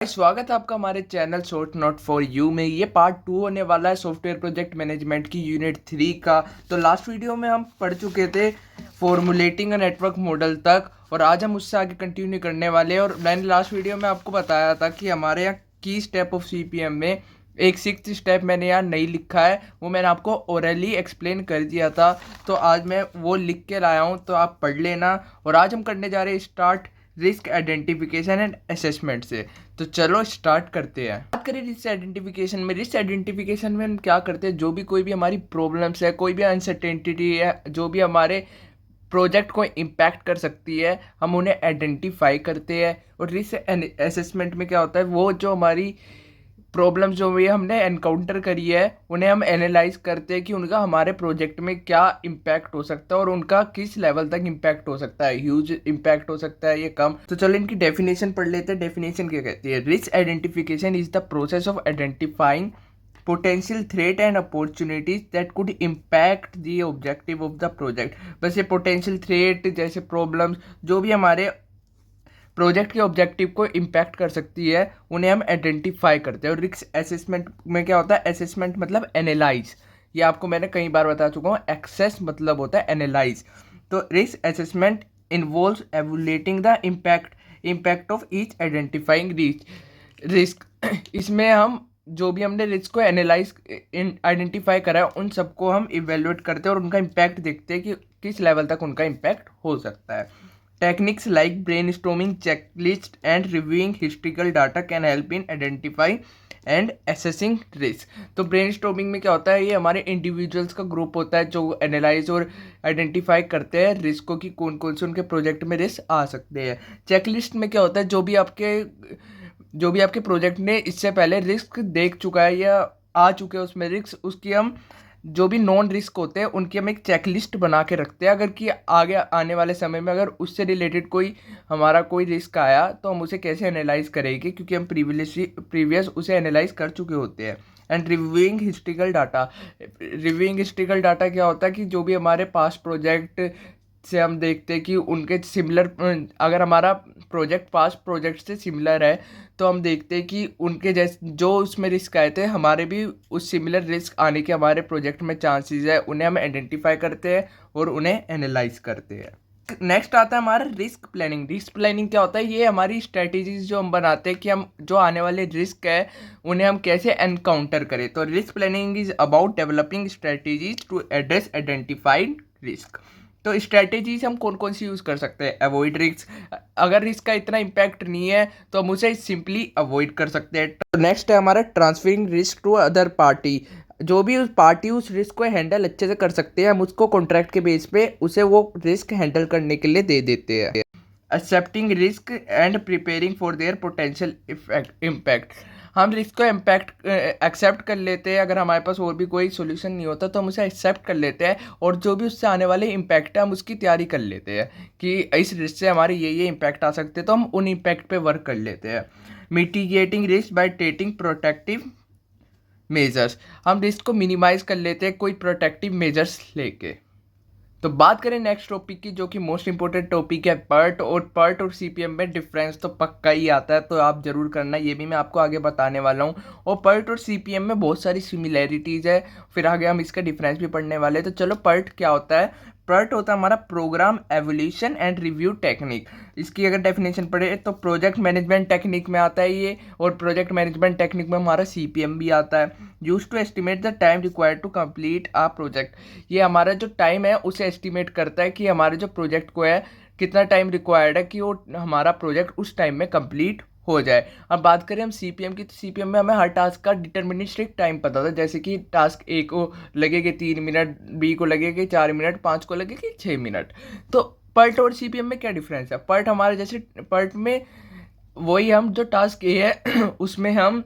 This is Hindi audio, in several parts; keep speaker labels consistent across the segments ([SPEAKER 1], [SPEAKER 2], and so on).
[SPEAKER 1] स्वागत है आपका हमारे channel short note for you में। ये पार्ट 2 होने वाला है सॉफ्टवेयर प्रोजेक्ट मैनेजमेंट की यूनिट 3 का। तो लास्ट वीडियो में हम पढ़ चुके थे फॉर्मुलेटिंग नेटवर्क मॉडल तक, और आज हम उससे आगे कंटिन्यू करने वाले हैं। और मैंने लास्ट वीडियो में आपको बताया था कि हमारे यहाँ की स्टेप ऑफ सीपीएम में एक 6th स्टेप मैंने यहाँ नहीं लिखा है, वो मैंने आपको ओरली एक्सप्लेन कर दिया था। तो आज मैं वो लिख के लाया हूँ, तो आप पढ़ लेना। और आज हम करने जा रहे हैं start risk identification and assessment से। तो चलो स्टार्ट करते हैं। बात करें रिस्क आइडेंटिफिकेशन में, रिस्क आइडेंटिफिकेशन में हम क्या करते हैं, जो भी कोई भी हमारी प्रॉब्लम्स है, कोई भी अनसर्टेनिटी है, जो भी हमारे प्रोजेक्ट को इम्पैक्ट कर सकती है, हम उन्हें आइडेंटिफाई करते हैं। और रिस्क असेसमेंट में क्या होता है, वो जो हमारी प्रॉब्लम्स जो भी हमने एनकाउंटर करी है उन्हें हम एनालाइज करते हैं कि उनका हमारे प्रोजेक्ट में क्या इम्पैक्ट हो सकता है और उनका किस लेवल तक इम्पैक्ट हो सकता है। ह्यूज इम्पैक्ट हो सकता है, ये कम। तो चलो इनकी डेफिनेशन पढ़ लेते हैं। डेफिनेशन क्या कहती है? Risk identification is the process of identifying potential threat and opportunities that could impact the objective of the project। बस ये potential threat जैसे प्रॉब्लम्स जो भी हमारे प्रोजेक्ट के ऑब्जेक्टिव को इम्पैक्ट कर सकती है, उन्हें हम आइडेंटिफाई करते हैं। और रिस्क असेसमेंट में क्या होता है? असेसमेंट मतलब एनालाइज। ये आपको मैंने कई बार बता चुका हूँ। एक्सेस मतलब होता है एनालाइज। तो risk assessment involves evaluating the impact of each identifying risk. इसमें हम जो भी हमने रिस्क को एनालाइज आइडेंटिफाई करा है, उन सबको हम इवेल्युएट करते हैं और उनका इम्पैक्ट देखते हैं कि किस लेवल तक उनका इम्पैक्ट हो सकता है। Techniques like brainstorming, checklist, and reviewing historical data can help in identify and assessing risk। तो brainstorming में क्या होता है, ये हमारे इंडिविजुअल्स का ग्रुप होता है जो एनालाइज और आइडेंटिफाई करते हैं रिस्क को कि कौन कौन से उनके प्रोजेक्ट में रिस्क आ सकते हैं। चेकलिस्ट में क्या होता है, जो भी आपके प्रोजेक्ट ने इससे पहले रिस्क देख चुका है या आ चुके हैं उसमें रिस्क, उसकी हम जो भी नॉन रिस्क होते हैं उनकी हम एक चेकलिस्ट बना के रखते हैं। अगर कि आगे आने वाले समय में अगर उससे रिलेटेड कोई रिस्क आया तो हम उसे कैसे एनालाइज करेंगे, क्योंकि हम प्रीवियस उसे एनालाइज कर चुके होते हैं। एंड रिव्यूइंग हिस्ट्रिकल डाटा क्या होता है कि जो भी हमारे पास्ट प्रोजेक्ट से हम देखते हैं कि उनके सिमिलर, अगर हमारा प्रोजेक्ट पास्ट प्रोजेक्ट से सिमिलर है तो हम देखते हैं कि उनके जैसे जो उसमें रिस्क आए थे, हमारे भी उस सिमिलर रिस्क आने के हमारे प्रोजेक्ट में चांसेस है, उन्हें हम आइडेंटिफाई करते हैं और उन्हें एनालाइज करते हैं। नेक्स्ट आता है हमारा रिस्क प्लानिंग। रिस्क प्लानिंग क्या होता है? ये हमारी स्ट्रेटेजीज जो हम बनाते हैं कि हम जो आने वाले रिस्क है उन्हें हम कैसे एनकाउंटर करें। तो risk planning is about developing strategies to address identified risk. तो स्ट्रेटेजीज हम कौन कौन सी यूज़ कर सकते हैं? Avoid risk. अगर रिस्क का इतना इम्पैक्ट नहीं है तो हम उसे सिंपली अवॉइड कर सकते हैं। तो नेक्स्ट है हमारा transferring risk to other party. जो भी उस पार्टी उस रिस्क को हैंडल अच्छे से कर सकते हैं, हम उसको कॉन्ट्रैक्ट के बेस पे उसे वो रिस्क हैंडल करने के लिए दे देते हैं। Accepting risk and preparing for their potential impact. हम रिस्क को इम्पैक्ट एक्सेप्ट कर लेते हैं। अगर हमारे पास और भी कोई सोल्यूशन नहीं होता तो हम उसे एक्सेप्ट कर लेते हैं, और जो भी उससे आने वाले इम्पैक्ट है हम उसकी तैयारी कर लेते हैं कि इस रिस्क से हमारे ये इम्पैक्ट आ सकते हैं, तो हम उन इम्पैक्ट पे वर्क कर लेते हैं। Mitigating risk by taking protective measures. हम रिस्क को मिनिमाइज कर लेते हैं कोई प्रोटेक्टिव मेजर्स लेके। तो बात करें नेक्स्ट टॉपिक की, जो कि मोस्ट इंपॉर्टेंट टॉपिक है पर्ट और सीपीएम में डिफरेंस तो पक्का ही आता है, तो आप जरूर करना, ये भी मैं आपको आगे बताने वाला हूँ। और पर्ट और सीपीएम में बहुत सारी सिमिलैरिटीज़ है, फिर आगे हम इसका डिफरेंस भी पढ़ने वाले हैं। तो चलो पर्ट क्या होता है? पर्ट होता है हमारा program evaluation and review technique. इसकी अगर डेफिनेशन पढ़े तो प्रोजेक्ट मैनेजमेंट टेक्निक में आता है ये, और प्रोजेक्ट मैनेजमेंट टेक्निक में हमारा सीपीएम भी आता है। Use to estimate the time required to complete a project. ये हमारा जो टाइम है उसे एस्टिमेट करता है कि हमारे जो प्रोजेक्ट को है कितना टाइम रिक्वायर्ड है कि वो हमारा प्रोजेक्ट उस टाइम में कंप्लीट हो जाए। अब बात करें हम सीपीएम की, तो सीपीएम में हमें हर टास्क का डिटर्मिनिस्टिक टाइम पता था, जैसे कि टास्क ए को लगेगा 3 मिनट, बी को लगेगा 4 मिनट, 5 को लगेगा 6 मिनट। तो पर्ट और सीपीएम में क्या डिफरेंस है? पर्ट हमारे जैसे पर्ट में वही हम जो टास्क ए है उसमें हम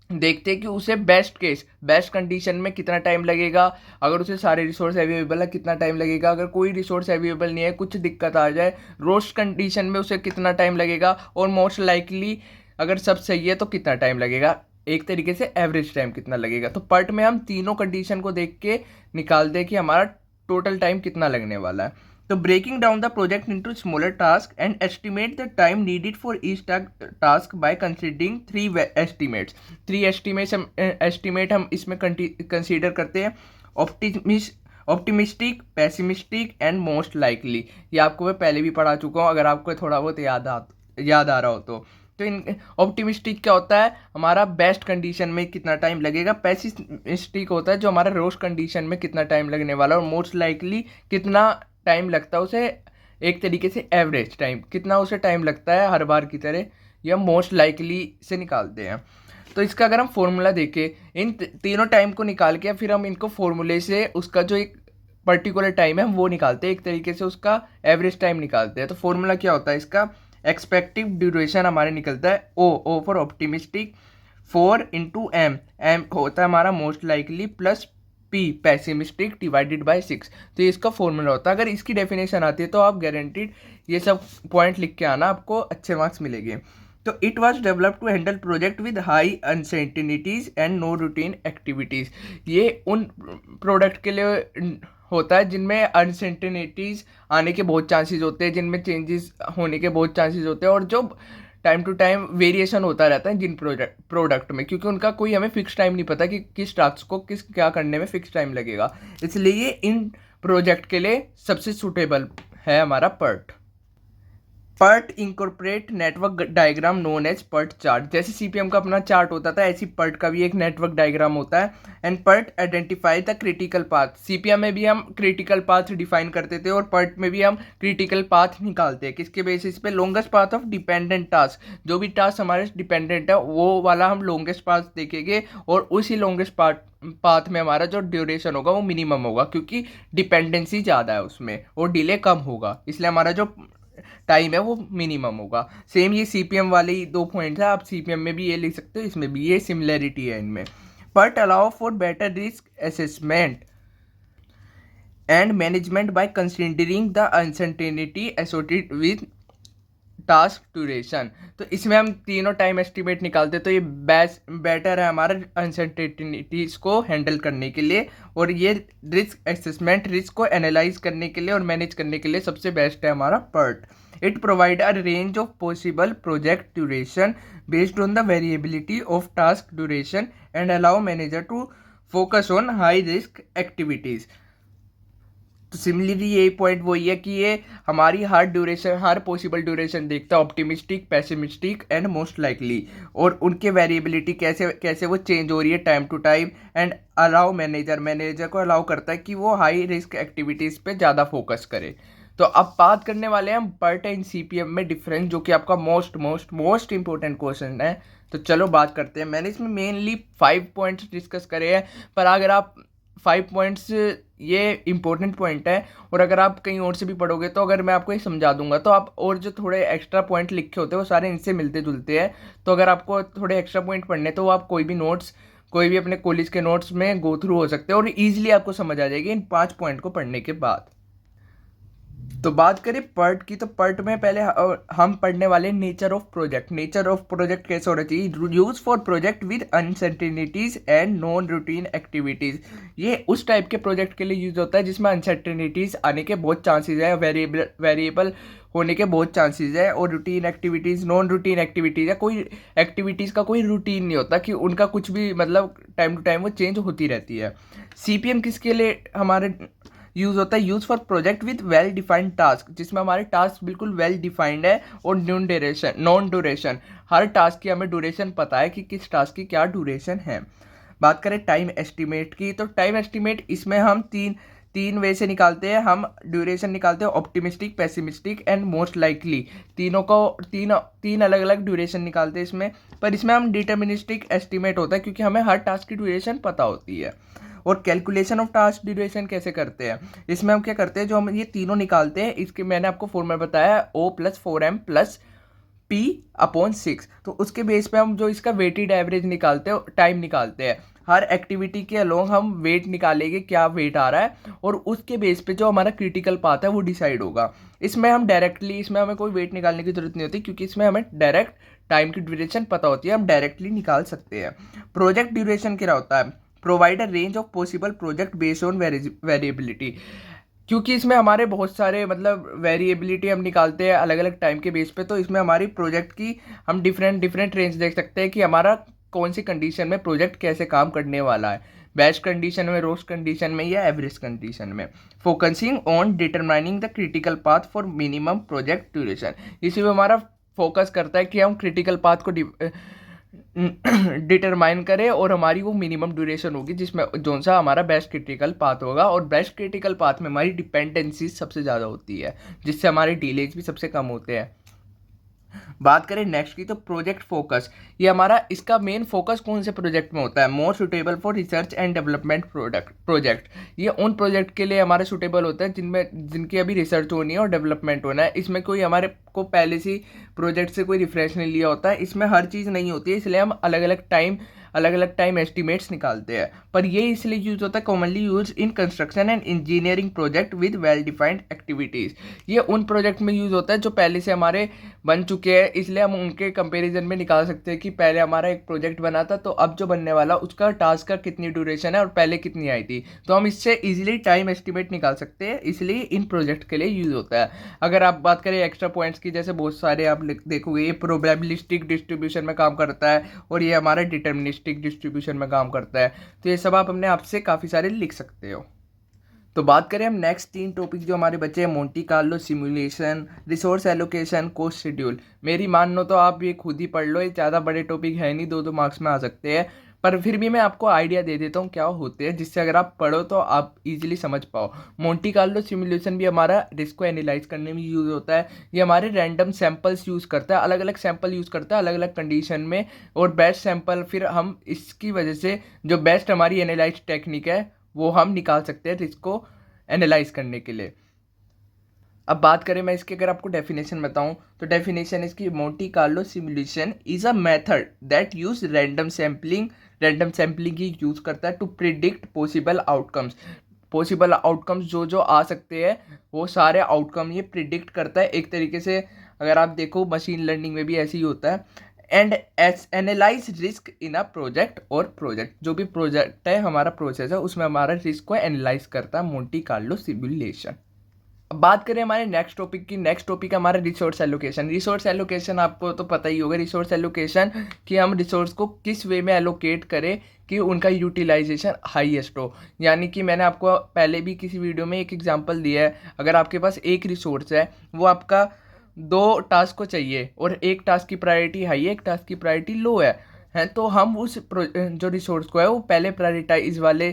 [SPEAKER 1] देखते हैं कि उसे बेस्ट कंडीशन में कितना टाइम लगेगा, अगर उसे सारे रिसोर्स अवेलेबल है कितना टाइम लगेगा, अगर कोई रिसोर्स अवेलेबल नहीं है, कुछ दिक्कत आ जाए, रोस्ट कंडीशन में उसे कितना टाइम लगेगा, और मोस्ट लाइकली अगर सब सही है तो कितना टाइम लगेगा, एक तरीके से एवरेज टाइम कितना लगेगा। तो पर्ट में हम तीनों कंडीशन को देख के निकालते हैं कि हमारा टोटल टाइम कितना लगने वाला है। तो breaking down the project into smaller task and estimate the time needed for each task by considering estimates. Estimate हम इसमें कंसीडर करते हैं, optimistic, pessimistic and most likely. ये आपको मैं पहले भी पढ़ा चुका हूँ, अगर आपको थोड़ा बहुत याद आ रहा हो तो इन ऑप्टिमिस्टिक क्या होता है, हमारा बेस्ट कंडीशन में कितना टाइम लगेगा। पेसिमिस्टिक होता है जो हमारा रोस्ट कंडीशन में कितना टाइम लगने वाला है। और मोस्ट लाइकली कितना टाइम लगता है उसे, एक तरीके से एवरेज टाइम कितना उसे टाइम लगता है हर बार की तरह, यह मोस्ट लाइकली से निकालते हैं। तो इसका अगर हम फॉर्मूला देखें, इन तीनों टाइम को निकाल के फिर हम इनको फॉर्मूले से उसका जो एक पर्टिकुलर टाइम है वो निकालते हैं, एक तरीके से उसका एवरेज टाइम निकालते हैं। तो फॉर्मूला क्या होता है इसका, एक्सपेक्टिव ड्यूरेशन हमारे निकलता है O for optimistic, 4 into M होता है हमारा most likely, plus P pessimistic divided by 6। तो ये इसका फॉर्मूला होता है। अगर इसकी डेफिनेशन आती है तो आप गारंटीड ये सब पॉइंट लिख के आना, आपको अच्छे मार्क्स मिलेंगे। तो it was develop to handle project with high uncertainties and no routine activities. ये उन प्रोडक्ट के लिए होता है जिनमें अनसर्टेनिटीज़ आने के बहुत चांसेस होते हैं, जिनमें चेंजेस होने के बहुत चांसेस होते हैं, और जो टाइम टू टाइम वेरिएशन होता रहता है जिन प्रोडक्ट में, क्योंकि उनका कोई हमें फिक्स टाइम नहीं पता कि किस टास्क को किस क्या करने में फिक्स टाइम लगेगा। इसलिए इन प्रोजेक्ट के लिए सबसे सूटेबल है हमारा PERT. PERT incorporate network diagram known as PERT chart. जैसे सीपीएम का अपना चार्ट होता था, ऐसी पर्ट का भी एक नेटवर्क डायग्राम होता है। And PERT identify the critical path. CPM में भी हम क्रिटिकल पाथ डिफाइन करते थे और पर्ट में भी हम क्रिटिकल पाथ निकालते हैं। किसके बेसिस पे, longest path of dependent task. जो भी टास्क हमारे डिपेंडेंट है वो वाला हम लॉन्गेस्ट पाथ देखेंगे, और उसी लॉन्गेस्ट पाथ में हमारा जो ड्यूरेशन होगा वो मिनिमम होगा, क्योंकि डिपेंडेंसी ज़्यादा है उसमें और डिले कम होगा, इसलिए हमारा जो टाइम है वो मिनिमम होगा। सेम ये सीपीएम वाले ही 2 पॉइंट है, आप सीपीएम में भी ये लिख सकते हो, इसमें भी ये सिमिलरिटी है इनमें। But allow for better risk assessment and management by considering the uncertainty associated with task duration. तो इसमें हम तीनों टाइम एस्टिमेट निकालते हैं, तो ये बेटर है हमारा अनसर्टेनिटीज को हैंडल करने के लिए, और ये रिस्क असेसमेंट, रिस्क को एनालाइज करने के लिए और मैनेज करने के लिए सबसे बेस्ट है हमारा PERT. It provide a range of possible project duration based on the variability of task duration and allow manager to focus on high risk activities. तो सिमिलरली यही पॉइंट वही है कि ये हमारी हर ड्यूरेशन, हर पॉसिबल ड्यूरेशन देखता है, optimistic, pessimistic and most likely, और उनके वेरिएबिलिटी कैसे कैसे वो चेंज हो रही है time to time. And allow manager को अलाउ करता है कि वो हाई रिस्क एक्टिविटीज़ पे ज़्यादा फोकस करे। तो अब बात करने वाले हैं हम पर्ट एंड सीपीएम में डिफरेंस, जो कि आपका मोस्ट इंपॉर्टेंट क्वेश्चन है। तो चलो बात करते हैं। मैंने इसमें मेनली 5 पॉइंट्स डिस्कस करे हैं, पर अगर आप 5 पॉइंट्स, ये इंपॉर्टेंट पॉइंट है, और अगर आप कहीं और से भी पढ़ोगे तो अगर मैं आपको ये समझा दूंगा तो आप, और जो थोड़े एक्स्ट्रा पॉइंट लिखे होते हैं वो सारे इनसे मिलते जुलते हैं। तो अगर आपको थोड़े एक्स्ट्रा पॉइंट पढ़ने तो आप कोई भी नोट्स, कोई भी अपने कॉलेज के नोट्स में गो थ्रू हो सकते हैं और ईजिली आपको समझ आ जाएगी इन 5 पॉइंट को पढ़ने के बाद। तो बात करें पर्ट की, तो पर्ट में पहले हम पढ़ने वाले nature of project. Nature of project कैसे होना चाहिए, use for project with uncertainties and non routine activities. ये उस टाइप के प्रोजेक्ट के लिए यूज होता है जिसमें अनसर्टेनिटीज आने के बहुत चांसेस है, वेरिएबल होने के बहुत चांसेस है, और routine activities, non routine activities है, कोई एक्टिविटीज़ का कोई रूटीन नहीं होता कि उनका कुछ भी मतलब टाइम टू टाइम वो चेंज होती रहती है। सीपीएम किसके लिए हमारे यूज़ होता है, use for project with well defined task, जिसमें हमारे टास्क बिल्कुल वेल डिफाइंड है, और नॉन ड्यूरेशन, हर टास्क की हमें ड्यूरेशन पता है कि किस टास्क की क्या ड्यूरेशन है। बात करें टाइम एस्टिमेट की, तो टाइम एस्टिमेट इसमें हम तीन वे से निकालते हैं। हम ड्यूरेशन निकालते हैं optimistic, pessimistic and most likely, तीनों को तीन अलग अलग ड्यूरेशन निकालते हैं इसमें। पर इसमें हम डिटर्मिनिस्टिक एस्टिमेट होता है क्योंकि हमें हर टास्क की ड्यूरेशन पता होती है। और कैलकुलेशन ऑफ टास्क ड्यूरेशन कैसे करते हैं, इसमें हम क्या करते हैं, जो हम ये तीनों निकालते हैं, इसके मैंने आपको फॉर्मूला बताया O+4M+P/6। तो उसके बेस पे हम जो इसका वेटेड एवरेज निकालते हैं, टाइम निकालते हैं, हर एक्टिविटी के अलोंग हम वेट निकालेंगे, क्या वेट आ रहा है, और उसके बेस पे जो हमारा क्रिटिकल पाथ है वो डिसाइड होगा। इसमें हमें कोई वेट निकालने की जरूरत नहीं होती क्योंकि इसमें हमें डायरेक्ट टाइम की ड्यूरेशन पता होती है, हम डायरेक्टली निकाल सकते हैं। प्रोजेक्ट ड्यूरेशन क्या होता है, provide a range of possible project based on variability. क्योंकि इसमें हमारे बहुत सारे मतलब वेरिएबिलिटी हम निकालते हैं अलग अलग टाइम के बेस पे, तो इसमें हमारी प्रोजेक्ट की हम डिफरेंट डिफरेंट रेंज देख सकते हैं कि हमारा कौन सी कंडीशन में प्रोजेक्ट कैसे काम करने वाला है, बेस्ट कंडीशन में, रोस्ट कंडीशन में या एवरेज कंडीशन में। Focusing on determining the critical path for minimum project duration, इसी में हमारा फोकस करता है कि हम क्रिटिकल पाथ को डिटरमाइन करें और हमारी वो मिनिमम ड्यूरेशन होगी जिसमें जोन सा हमारा बेस्ट क्रिटिकल पाथ होगा। और बेस्ट क्रिटिकल पाथ में हमारी डिपेंडेंसी सबसे ज़्यादा होती है, जिससे हमारे डिलेज भी सबसे कम होते हैं। बात करें नेक्स्ट की, तो प्रोजेक्ट फोकस, ये हमारा इसका मेन फोकस कौन से प्रोजेक्ट में होता है, more suitable for research and development project, ये उन प्रोजेक्ट के लिए हमारे सुटेबल होता है जिनकी अभी रिसर्च होनी है और डेवलपमेंट होना है। इसमें कोई हमारे को पहले से प्रोजेक्ट से कोई रिफ्रेश नहीं लिया होता है, इसमें हर चीज़ नहीं होती है, इसलिए हम अलग अलग टाइम एस्टिमेट्स निकालते हैं। पर ये इसलिए यूज होता है, commonly use in construction and engineering project with well defined activities, ये उन प्रोजेक्ट में यूज़ होता है जो पहले से हमारे बन चुके हैं, इसलिए हम उनके कंपैरिजन में निकाल सकते हैं कि पहले हमारा एक प्रोजेक्ट बना था तो अब जो बनने वाला उसका टास्क का कितनी ड्यूरेशन है और पहले कितनी आई थी, तो हम इससे इजीली टाइम एस्टिमेट निकाल सकते हैं, इसलिए इन प्रोजेक्ट के लिए यूज़ होता है। अगर आप बात करें एक्स्ट्रा पॉइंट्स की, जैसे बहुत सारे आप देखोगे ये प्रोबेबिलिस्टिक डिस्ट्रीब्यूशन में काम करता है और ये हमारा डिटर्मिनिस्टिक डिस्ट्रीब्यूशन में काम करता है, तो ये सब आप अपने आप से काफ़ी सारे लिख सकते हो। तो बात करें हम नेक्स्ट 3 टॉपिक जो हमारे बचे हैं, Monty Carlo simulation, resource allocation, cost schedule. मेरी मान लो तो आप ये खुद ही पढ़ लो, ये ज़्यादा बड़े टॉपिक है नहीं, 2-2 मार्क्स में आ सकते हैं, पर फिर भी मैं आपको आइडिया दे देता हूँ क्या होते हैं, जिससे अगर आप पढ़ो तो आप इजीली समझ पाओ। मोंटी कार्लो सिमुलेशन भी हमारा रिस्क को एनालाइज करने में यूज़ होता है, ये हमारे रैंडम सैंपल्स यूज़ करता है, अलग अलग सैंपल यूज़ करता है अलग अलग कंडीशन में, और बेस्ट सैंपल फिर हम इसकी वजह से जो बेस्ट हमारी एनालाइज टेक्निक है वो हम निकाल सकते हैं रिस्क को एनालाइज करने के लिए। अब बात करें मैं इसकी, अगर आपको डेफिनेशन बताऊं तो डेफिनेशन इसकी, Monte Carlo simulation is a method that use random sampling की यूज़ करता है to predict possible outcomes. Possible outcomes जो जो आ सकते हैं वो सारे आउटकम ये प्रिडिक्ट करता है एक तरीके से। अगर आप देखो मशीन लर्निंग में भी ऐसे ही होता है। And analyse risk in a project, जो भी प्रोजेक्ट है हमारा प्रोसेस है उसमें हमारा रिस्क को एनालाइज करता है मोंटी कार्लो सिमुलेशन। अब बात करें हमारे नेक्स्ट टॉपिक की, नेक्स्ट टॉपिक है हमारा रिसोर्स एलोकेशन। रिसोर्स एलोकेशन आपको तो पता ही होगा, रिसोर्स एलोकेशन कि हम रिसोर्स को किस वे में एलोकेट करें कि उनका यूटिलाइजेशन हाईएस्ट हो। यानी कि मैंने आपको पहले भी किसी वीडियो में एक एग्जांपल दिया है, अगर आपके पास एक रिसोर्स है, वो आपका 2 टास्क को चाहिए और एक टास्क की प्रायोरिटी हाई है, एक टास्क की प्रायोरिटी लो है, तो हम उस जो रिसोर्स को है वो पहले प्रायोरिटाइज वाले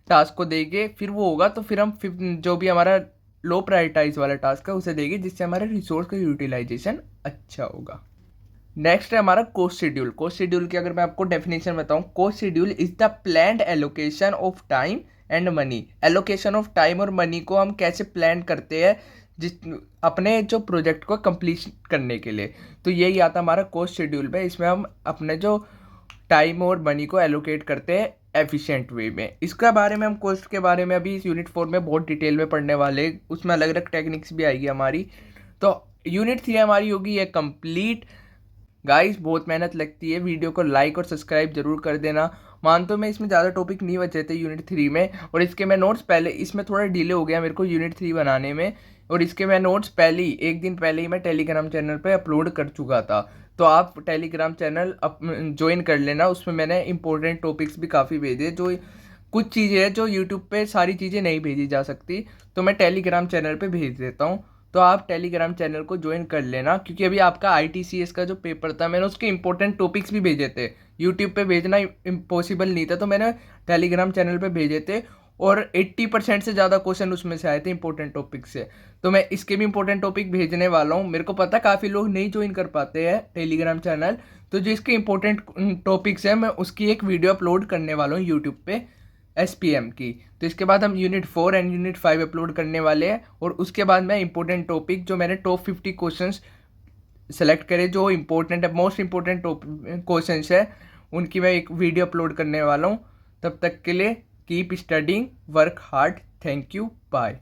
[SPEAKER 1] टास्क को देंगे, फिर वो होगा तो फिर हम जो भी हमारा लो प्रायोरिटाइज वाला टास्क है उसे देंगे, जिससे हमारे रिसोर्स का यूटिलाइजेशन अच्छा होगा। नेक्स्ट है हमारा कॉस्ट शेड्यूल। कॉस्ट शेड्यूल की अगर मैं आपको डेफिनेशन बताऊं, cost schedule is the planned allocation of time and money. Allocation of time और मनी को हम कैसे प्लान करते हैं जिस अपने जो प्रोजेक्ट को कंप्लीट करने के लिए, तो यही आता हमारा कॉस्ट शेड्यूल में। इसमें हम अपने जो टाइम और मनी को एलोकेट करते हैं एफिशिएंट वे में। इसका बारे में हम कॉस्ट के बारे में अभी इस यूनिट 4 में बहुत डिटेल में पढ़ने वाले, उसमें अलग अलग टेक्निक्स भी आएगी हमारी। तो यूनिट 3 हमारी होगी ये कंप्लीट। गाइस बहुत मेहनत लगती है, वीडियो को लाइक और सब्सक्राइब जरूर कर देना। मानता हूँ मैं इसमें ज़्यादा टॉपिक नहीं बचे थे यूनिट 3 में, और इसके मैं नोट्स पहले, इसमें थोड़ा डिले हो गया मेरे को यूनिट 3 बनाने में, और इसके मैं नोट्स पहले ही एक दिन पहले ही मैं टेलीग्राम चैनल पे अपलोड कर चुका था। तो आप टेलीग्राम चैनल ज्वाइन कर लेना, उसमें मैंने इंपॉर्टेंट टॉपिक्स भी काफ़ी भेजे, जो कुछ चीज़ें हैं जो यूट्यूब पे सारी चीज़ें नहीं भेजी जा सकती, तो मैं टेलीग्राम चैनल पे भेज देता हूँ। तो आप टेलीग्राम चैनल को ज्वाइन कर लेना, क्योंकि अभी आपका ITCS का जो पेपर था मैंने उसके इंपॉर्टेंट टॉपिक्स भी भेजे थे, यूट्यूब पे भेजना इम्पॉसिबल नहीं था, तो मैंने टेलीग्राम चैनल पे भेजे थे, और 80% से ज़्यादा क्वेश्चन उसमें से आए थे इंपॉर्टेंट टॉपिक से। तो मैं इसके भी इंपॉर्टेंट टॉपिक भेजने वाला हूँ। मेरे को पता काफ़ी लोग नहीं ज्वाइन कर पाते हैं टेलीग्राम चैनल, तो जो इसके इंपॉर्टेंट टॉपिक्स हैं मैं उसकी एक वीडियो अपलोड करने वाला हूँ यूट्यूब पे SPM की। तो इसके बाद हम यूनिट 4 एंड यूनिट 5 अपलोड करने वाले हैं, और उसके बाद मैं इंपॉर्टेंट टॉपिक जो मैंने टॉप 50 क्वेश्चंस सेलेक्ट करे जो इंपॉर्टेंट है, मोस्ट इंपॉर्टेंट क्वेश्चंस है, उनकी मैं एक वीडियो अपलोड करने वाला हूँ। तब तक के लिए keep studying, work hard, thank you, bye.